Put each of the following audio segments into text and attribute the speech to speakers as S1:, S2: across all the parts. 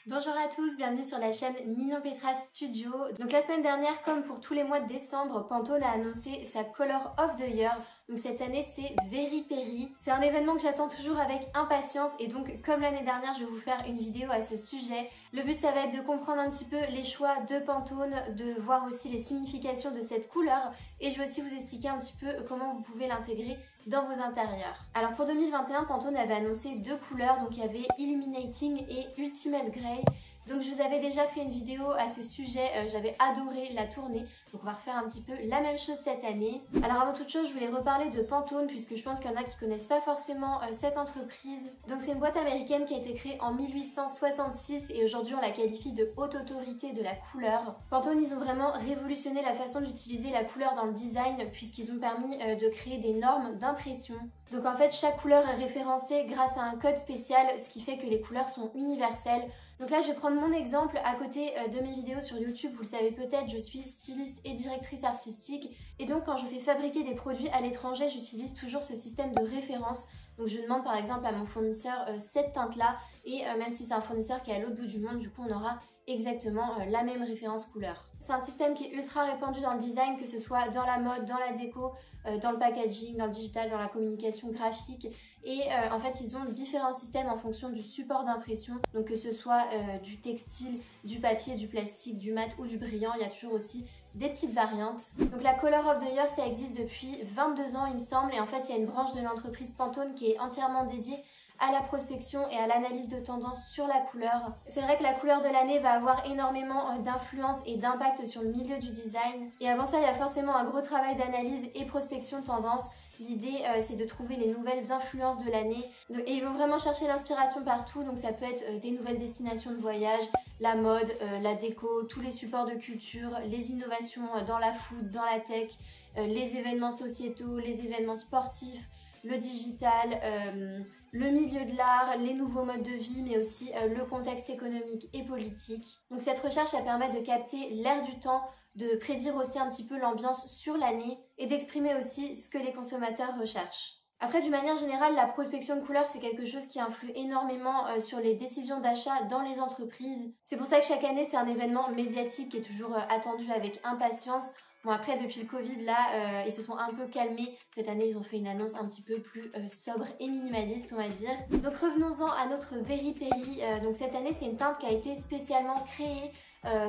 S1: Bonjour à tous, bienvenue sur la chaîne Ninon Petra Studio. Donc la semaine dernière, comme pour tous les mois de décembre, Pantone a annoncé sa Color of the Year. Donc cette année c'est Very Peri. C'est un événement que j'attends toujours avec impatience et donc comme l'année dernière je vais vous faire une vidéo à ce sujet. Le but ça va être de comprendre un petit peu les choix de Pantone, de voir aussi les significations de cette couleur et je vais aussi vous expliquer un petit peu comment vous pouvez l'intégrer dans vos intérieurs. Alors pour 2021, Pantone avait annoncé deux couleurs, donc il y avait Illuminating et Ultimate Grey. Donc je vous avais déjà fait une vidéo à ce sujet, j'avais adoré la tournée, donc on va refaire un petit peu la même chose cette année. Alors avant toute chose, je voulais reparler de Pantone puisque je pense qu'il y en a qui connaissent pas forcément cette entreprise. Donc c'est une boîte américaine qui a été créée en 1866 et aujourd'hui on la qualifie de haute autorité de la couleur. Pantone, ils ont vraiment révolutionné la façon d'utiliser la couleur dans le design puisqu'ils ont permis de créer des normes d'impression. Donc en fait chaque couleur est référencée grâce à un code spécial, ce qui fait que les couleurs sont universelles. Donc là je vais prendre mon exemple à côté de mes vidéos sur YouTube, vous le savez peut-être, je suis styliste et directrice artistique et donc quand je fais fabriquer des produits à l'étranger, j'utilise toujours ce système de référence. Donc je demande par exemple à mon fournisseur cette teinte là et même si c'est un fournisseur qui est à l'autre bout du monde, du coup on aura exactement la même référence couleur. C'est un système qui est ultra répandu dans le design, que ce soit dans la mode, dans la déco, dans le packaging, dans le digital, dans la communication graphique et en fait ils ont différents systèmes en fonction du support d'impression, donc que ce soit du textile, du papier, du plastique, du mat ou du brillant, il y a toujours aussi des petites variantes. Donc la Color of the Year ça existe depuis 22 ans il me semble et en fait il y a une branche de l'entreprise Pantone qui est entièrement dédiée à la prospection et à l'analyse de tendance sur la couleur. C'est vrai que la couleur de l'année va avoir énormément d'influence et d'impact sur le milieu du design. Et avant ça, il y a forcément un gros travail d'analyse et prospection de tendance. L'idée, c'est de trouver les nouvelles influences de l'année. Et ils vont vraiment chercher l'inspiration partout. Donc ça peut être des nouvelles destinations de voyage, la mode, la déco, tous les supports de culture, les innovations dans la food, dans la tech, les événements sociétaux, les événements sportifs, le digital, le milieu de l'art, les nouveaux modes de vie, mais aussi le contexte économique et politique. Donc cette recherche, elle permet de capter l'air du temps, de prédire aussi un petit peu l'ambiance sur l'année et d'exprimer aussi ce que les consommateurs recherchent. Après, d'une manière générale, la prospection de couleurs, c'est quelque chose qui influe énormément sur les décisions d'achat dans les entreprises. C'est pour ça que chaque année, c'est un événement médiatique qui est toujours attendu avec impatience. Bon après depuis le Covid là ils se sont un peu calmés, cette année ils ont fait une annonce un petit peu plus sobre et minimaliste on va dire. Donc revenons-en à notre Very Peri, donc cette année c'est une teinte qui a été spécialement créée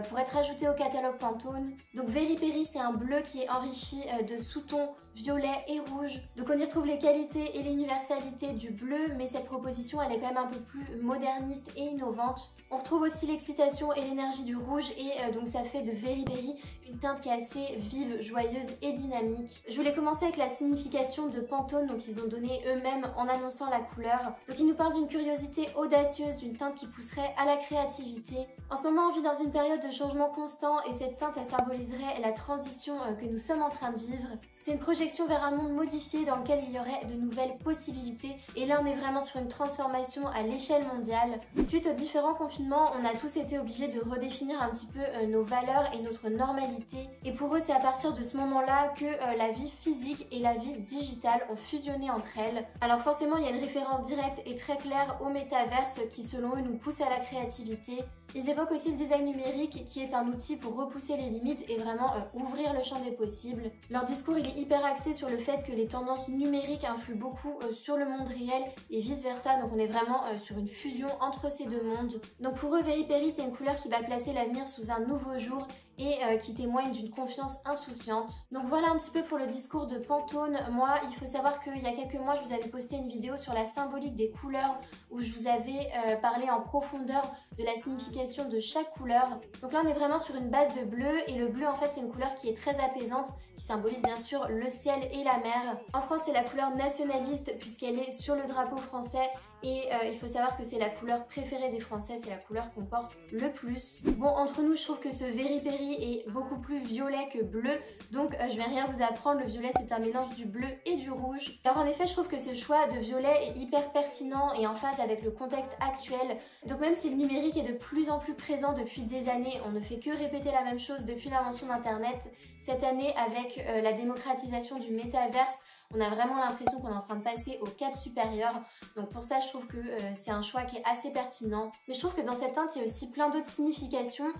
S1: pour être ajoutée au catalogue Pantone. Donc Very Peri c'est un bleu qui est enrichi de sous-tons violet et rouge. Donc on y retrouve les qualités et l'universalité du bleu mais cette proposition elle est quand même un peu plus moderniste et innovante. On retrouve aussi l'excitation et l'énergie du rouge et donc ça fait de Very Peri une teinte qui est assez vive, joyeuse et dynamique. Je voulais commencer avec la signification de Pantone, donc ils ont donné eux-mêmes en annonçant la couleur. Donc ils nous parlent d'une curiosité audacieuse, d'une teinte qui pousserait à la créativité. En ce moment on vit dans une période de changement constant et cette teinte elle symboliserait la transition que nous sommes en train de vivre. C'est une projection vers un monde modifié dans lequel il y aurait de nouvelles possibilités et là on est vraiment sur une transformation à l'échelle mondiale. Suite aux différents confinements, on a tous été obligés de redéfinir un petit peu nos valeurs et notre normalité. Et pour eux, c'est à partir de ce moment-là que la vie physique et la vie digitale ont fusionné entre elles. Alors forcément, il y a une référence directe et très claire au métaverse qui, selon eux, nous pousse à la créativité. Ils évoquent aussi le design numérique qui est un outil pour repousser les limites et vraiment ouvrir le champ des possibles. Leur discours, il est hyper axé sur le fait que les tendances numériques influent beaucoup sur le monde réel et vice-versa. Donc on est vraiment sur une fusion entre ces deux mondes. Donc pour eux, Very Peri, c'est une couleur qui va placer l'avenir sous un nouveau jour et qui témoigne d'une confiance insouciante. Donc voilà un petit peu pour le discours de Pantone. Moi, il faut savoir qu'il y a quelques mois, je vous avais posté une vidéo sur la symbolique des couleurs où je vous avais parlé en profondeur de la signification de chaque couleur. Donc là, on est vraiment sur une base de bleu et le bleu, en fait, c'est une couleur qui est très apaisante, qui symbolise bien sûr le ciel et la mer. En France, c'est la couleur nationaliste puisqu'elle est sur le drapeau français et il faut savoir que c'est la couleur préférée des Français, c'est la couleur qu'on porte le plus. Bon, entre nous, je trouve que ce Very Peri est beaucoup plus violet que bleu, donc je vais rien vous apprendre, le violet c'est un mélange du bleu et du rouge. Alors en effet, je trouve que ce choix de violet est hyper pertinent et en phase avec le contexte actuel. Donc même si le numérique est de plus en plus présent depuis des années, on ne fait que répéter la même chose depuis l'invention d'Internet, cette année avec la démocratisation du métaverse, On a vraiment l'impression qu'on est en train de passer au cap supérieur. Donc pour ça, je trouve que c'est un choix qui est assez pertinent. Mais je trouve que dans cette teinte, il y a aussi plein d'autres significations.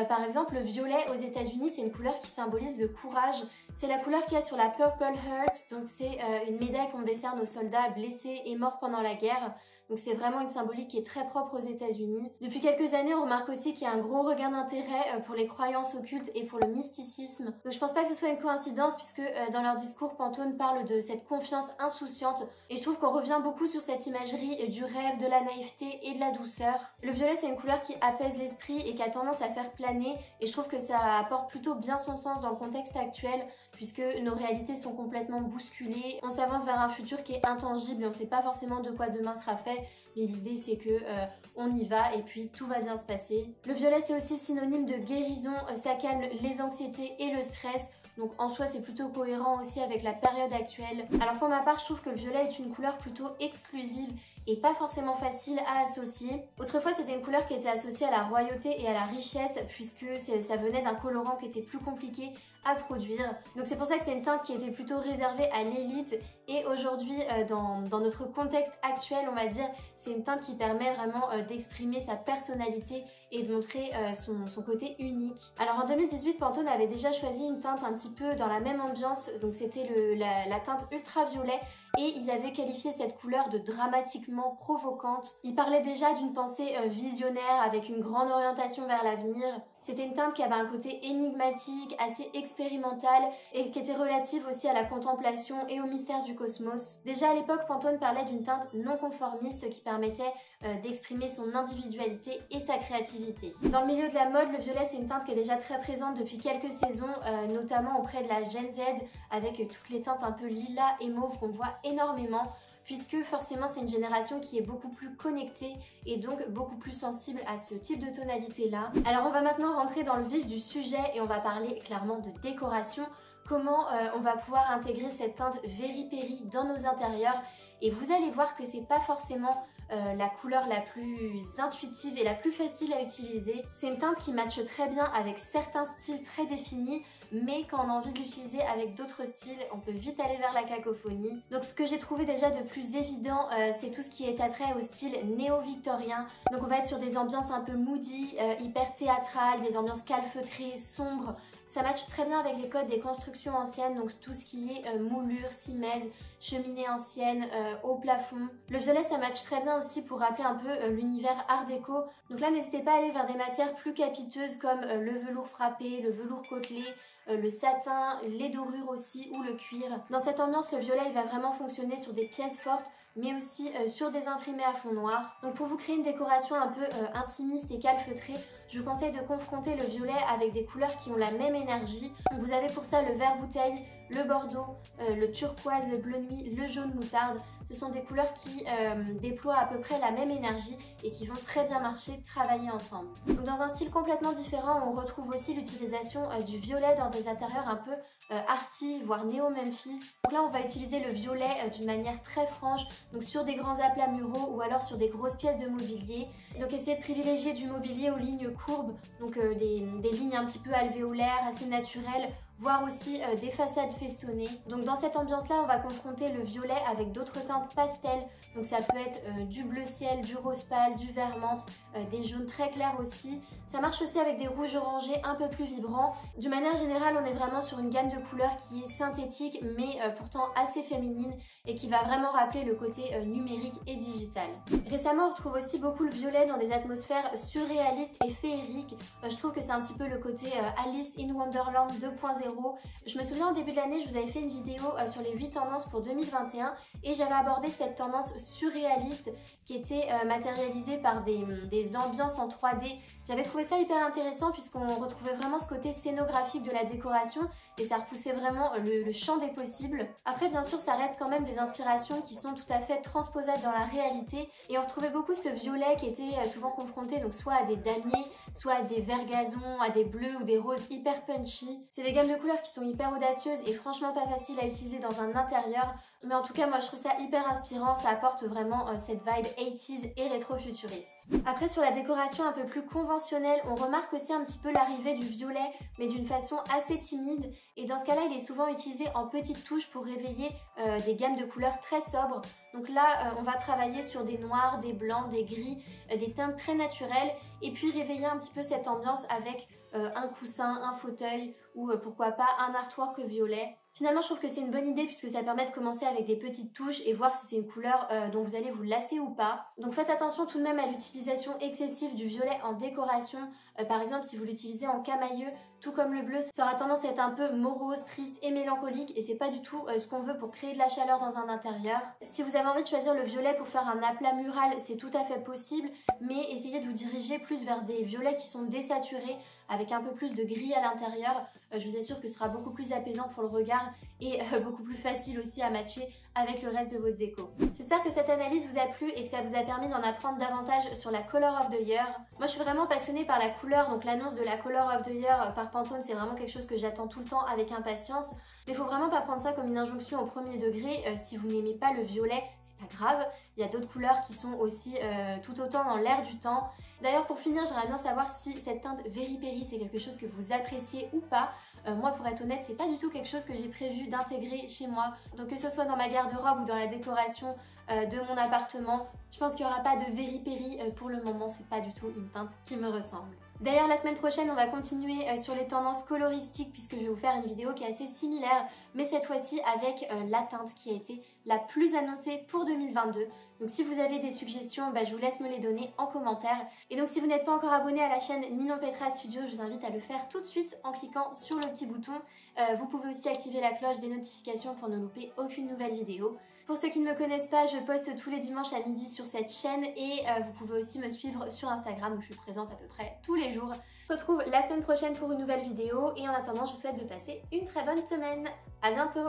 S1: Par exemple, le violet aux États-Unis, c'est une couleur qui symbolise le courage. C'est la couleur qu'il y a sur la Purple Heart. Donc c'est une médaille qu'on décerne aux soldats blessés et morts pendant la guerre. Donc c'est vraiment une symbolique qui est très propre aux États-Unis. Depuis quelques années, on remarque aussi qu'il y a un gros regain d'intérêt pour les croyances occultes et pour le mysticisme. Donc je pense pas que ce soit une coïncidence puisque dans leur discours, Pantone parle de cette confiance insouciante et je trouve qu'on revient beaucoup sur cette imagerie du rêve, de la naïveté et de la douceur. Le violet, c'est une couleur qui apaise l'esprit et qui a tendance à faire planer et je trouve que ça apporte plutôt bien son sens dans le contexte actuel puisque nos réalités sont complètement bousculées. On s'avance vers un futur qui est intangible et on sait pas forcément de quoi demain sera fait. Mais l'idée c'est que on y va et puis tout va bien se passer. Le violet c'est aussi synonyme de guérison, ça calme les anxiétés et le stress. Donc en soi c'est plutôt cohérent aussi avec la période actuelle. Alors pour ma part je trouve que le violet est une couleur plutôt exclusive et pas forcément facile à associer. Autrefois c'était une couleur qui était associée à la royauté et à la richesse puisque ça venait d'un colorant qui était plus compliqué à produire. Donc c'est pour ça que c'est une teinte qui était plutôt réservée à l'élite et aujourd'hui dans notre contexte actuel on va dire c'est une teinte qui permet vraiment d'exprimer sa personnalité et de montrer son côté unique. Alors en 2018 Pantone avait déjà choisi une teinte un petit peu dans la même ambiance, donc c'était la teinte ultraviolet et ils avaient qualifié cette couleur de dramatiquement provocante. Ils parlaient déjà d'une pensée visionnaire avec une grande orientation vers l'avenir. C'était une teinte qui avait un côté énigmatique, assez expérimental et qui était relative aussi à la contemplation et au mystère du cosmos. Déjà à l'époque, Pantone parlait d'une teinte non conformiste qui permettait d'exprimer son individualité et sa créativité. Dans le milieu de la mode, le violet c'est une teinte qui est déjà très présente depuis quelques saisons, notamment auprès de la Gen Z avec toutes les teintes un peu lilas et mauve qu'on voit énormément puisque forcément c'est une génération qui est beaucoup plus connectée et donc beaucoup plus sensible à ce type de tonalité là. Alors on va maintenant rentrer dans le vif du sujet et on va parler clairement de décoration, comment on va pouvoir intégrer cette teinte Very Peri dans nos intérieurs et vous allez voir que c'est pas forcément la couleur la plus intuitive et la plus facile à utiliser. C'est une teinte qui matche très bien avec certains styles très définis, mais quand on a envie de l'utiliser avec d'autres styles, on peut vite aller vers la cacophonie. Donc ce que j'ai trouvé déjà de plus évident, c'est tout ce qui est attrait au style néo-victorien. Donc on va être sur des ambiances un peu moody, hyper théâtrales, des ambiances calfeutrées, sombres. Ça matche très bien avec les codes des constructions anciennes, donc tout ce qui est moulure, simèse, cheminée ancienne, haut plafond. Le violet ça matche très bien aussi pour rappeler un peu l'univers art déco. Donc là n'hésitez pas à aller vers des matières plus capiteuses comme le velours frappé, le velours côtelé, le satin, les dorures aussi ou le cuir. Dans cette ambiance le violet il va vraiment fonctionner sur des pièces fortes mais aussi sur des imprimés à fond noir. Donc pour vous créer une décoration un peu intimiste et calfeutrée, je vous conseille de confronter le violet avec des couleurs qui ont la même énergie. Donc vous avez pour ça le vert bouteille, le bordeaux, le turquoise, le bleu nuit, le jaune moutarde. Ce sont des couleurs qui déploient à peu près la même énergie et qui vont très bien marcher, travailler ensemble. Donc dans un style complètement différent, on retrouve aussi l'utilisation du violet dans des intérieurs un peu arty, voire néo-Memphis. Donc là on va utiliser le violet d'une manière très franche, donc sur des grands aplats muraux ou alors sur des grosses pièces de mobilier. Donc essayez de privilégier du mobilier aux lignes courbes, donc des lignes un petit peu alvéolaires, assez naturelles, voire aussi des façades festonnées. Donc dans cette ambiance-là, on va confronter le violet avec d'autres teintes pastel. Donc ça peut être du bleu ciel, du rose pâle, du vert menthe, des jaunes très clairs aussi. Ça marche aussi avec des rouges orangés un peu plus vibrants. D'une manière générale, on est vraiment sur une gamme de couleurs qui est synthétique, mais pourtant assez féminine et qui va vraiment rappeler le côté numérique et digital. Récemment, on retrouve aussi beaucoup le violet dans des atmosphères surréalistes et féeriques. Je trouve que c'est un petit peu le côté Alice in Wonderland 2.0. Je me souviens au début de l'année, je vous avais fait une vidéo sur les 8 tendances pour 2021 et j'avais abordé cette tendance surréaliste qui était matérialisée par des ambiances en 3D. J'avais trouvé ça hyper intéressant puisqu'on retrouvait vraiment ce côté scénographique de la décoration et ça repoussait vraiment le champ des possibles. Après bien sûr ça reste quand même des inspirations qui sont tout à fait transposables dans la réalité et on retrouvait beaucoup ce violet qui était souvent confronté donc soit à des damiers, soit à des verts gazons, à des bleus ou des roses hyper punchy. C'est des gammes de deux couleurs qui sont hyper audacieuses et franchement pas faciles à utiliser dans un intérieur. Mais en tout cas, moi je trouve ça hyper inspirant, ça apporte vraiment cette vibe 80s et rétro-futuriste. Après, sur la décoration un peu plus conventionnelle, on remarque aussi un petit peu l'arrivée du violet, mais d'une façon assez timide. Et dans ce cas-là, il est souvent utilisé en petites touches pour réveiller des gammes de couleurs très sobres. Donc là, on va travailler sur des noirs, des blancs, des gris, des teintes très naturelles, et puis réveiller un petit peu cette ambiance avec un coussin, un fauteuil ou pourquoi pas un artwork violet. Finalement, je trouve que c'est une bonne idée puisque ça permet de commencer avec des petites touches et voir si c'est une couleur dont vous allez vous lasser ou pas. Donc faites attention tout de même à l'utilisation excessive du violet en décoration. Par exemple, si vous l'utilisez en camailleux, tout comme le bleu, ça aura tendance à être un peu morose, triste et mélancolique et c'est pas du tout ce qu'on veut pour créer de la chaleur dans un intérieur. Si vous avez envie de choisir le violet pour faire un aplat mural, c'est tout à fait possible, mais essayez de vous diriger plus vers des violets qui sont désaturés avec un peu plus de gris à l'intérieur. Je vous assure que ce sera beaucoup plus apaisant pour le regard et beaucoup plus facile aussi à matcher avec le reste de votre déco. J'espère que cette analyse vous a plu et que ça vous a permis d'en apprendre davantage sur la Color of the Year. Moi je suis vraiment passionnée par la couleur, donc l'annonce de la Color of the Year par Pantone c'est vraiment quelque chose que j'attends tout le temps avec impatience. Mais il faut vraiment pas prendre ça comme une injonction au premier degré. Si vous n'aimez pas le violet, c'est pas grave. Il y a d'autres couleurs qui sont aussi tout autant dans l'air du temps. D'ailleurs pour finir, j'aimerais bien savoir si cette teinte Very Berry c'est quelque chose que vous appréciez ou pas. Moi pour être honnête, c'est pas du tout quelque chose que j'ai prévu d'intégrer chez moi. Donc que ce soit dans ma garde-robe ou dans la décoration de mon appartement, je pense qu'il n'y aura pas de Very Berry pour le moment, c'est pas du tout une teinte qui me ressemble. D'ailleurs la semaine prochaine on va continuer sur les tendances coloristiques puisque je vais vous faire une vidéo qui est assez similaire mais cette fois-ci avec la teinte qui a été la plus annoncée pour 2022. Donc si vous avez des suggestions, je vous laisse me les donner en commentaire. Et donc si vous n'êtes pas encore abonné à la chaîne Ninon Petra Studio, je vous invite à le faire tout de suite en cliquant sur le petit bouton. Vous pouvez aussi activer la cloche des notifications pour ne louper aucune nouvelle vidéo. Pour ceux qui ne me connaissent pas, je poste tous les dimanches à midi sur cette chaîne et vous pouvez aussi me suivre sur Instagram où je suis présente à peu près tous les jours. Je vous retrouve la semaine prochaine pour une nouvelle vidéo et en attendant, je vous souhaite de passer une très bonne semaine. À bientôt!